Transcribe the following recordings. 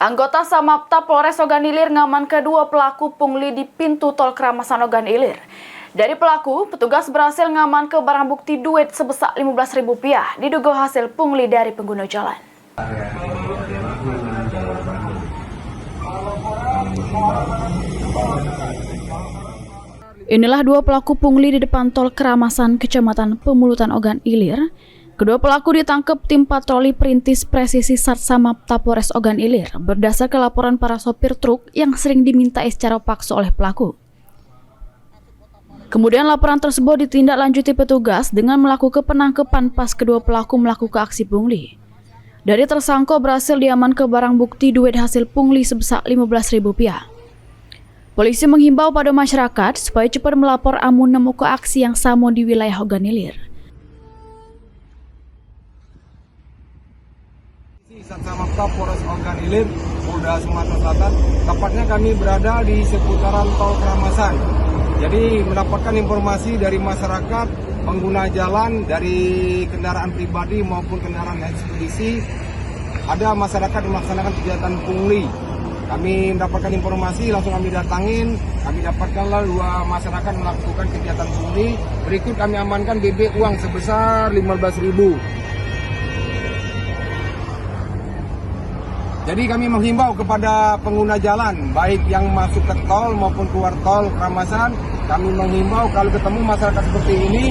Anggota Samapta Polres Ogan Ilir ngamankan dua pelaku pungli di pintu tol Keramasan Ogan Ilir. Dari pelaku, petugas berhasil ngamankan barang bukti duit sebesar Rp15.000 diduga hasil pungli dari pengguna jalan. Inilah dua pelaku pungli di depan tol Keramasan, Kecamatan Pemulutan Ogan Ilir. Kedua pelaku ditangkap tim patroli Perintis Presisi Satsamapta Polres Ogan Ilir berdasarkan laporan para sopir truk yang sering dimintai secara paksa oleh pelaku. Kemudian laporan tersebut ditindaklanjuti petugas dengan melakukan penangkapan pas kedua pelaku melakukan aksi pungli. Dari tersangka berhasil diamankan barang bukti duit hasil pungli sebesar Rp15.000. Polisi menghimbau pada masyarakat supaya cepat melapor amun menemukan aksi yang sama di wilayah Ogan Ilir. Satsamapta Polres Ogan Ilir, Polda Sumatera Selatan. Tepatnya kami berada di seputaran tol Keramasan. Jadi mendapatkan informasi dari masyarakat, pengguna jalan dari kendaraan pribadi maupun kendaraan ekspedisi, ada masyarakat yang melaksanakan kegiatan pungli. Kami mendapatkan informasi, langsung kami datangin. Kami dapatkanlah dua masyarakat melakukan kegiatan pungli. Berikut kami amankan BB uang sebesar Rp15.000. Jadi kami menghimbau kepada pengguna jalan, baik yang masuk ke tol maupun keluar tol Keramasan, kami menghimbau kalau ketemu masyarakat seperti ini,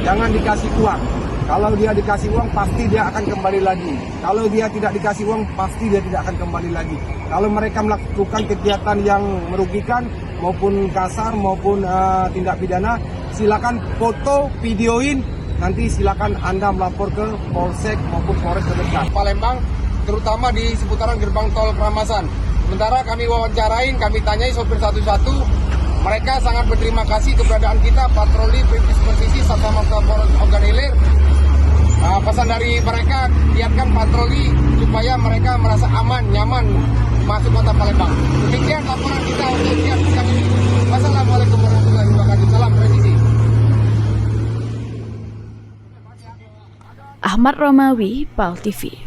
jangan dikasih uang. Kalau dia dikasih uang, pasti dia akan kembali lagi. Kalau dia tidak dikasih uang, pasti dia tidak akan kembali lagi. Kalau mereka melakukan kegiatan yang merugikan, maupun kasar, maupun tindak pidana, silakan foto, videoin, nanti silakan Anda melapor ke Polsek maupun Polres terdekat. Palembang, terutama di seputaran gerbang tol Keramasan. Sementara kami wawancarain, kami tanyai sopir satu-satu, mereka sangat berterima kasih keberadaan kita, patroli Perintis Presisi Satsamapta Polres Ogan Ilir. Pesan dari mereka, giatkan patroli supaya mereka merasa aman, nyaman masuk kota Palembang. Demikian laporan kita untuk siang ini. Wassalamualaikum warahmatullahi wabarakatuh. Salam presisi. Ahmad Romawi, PAL TV.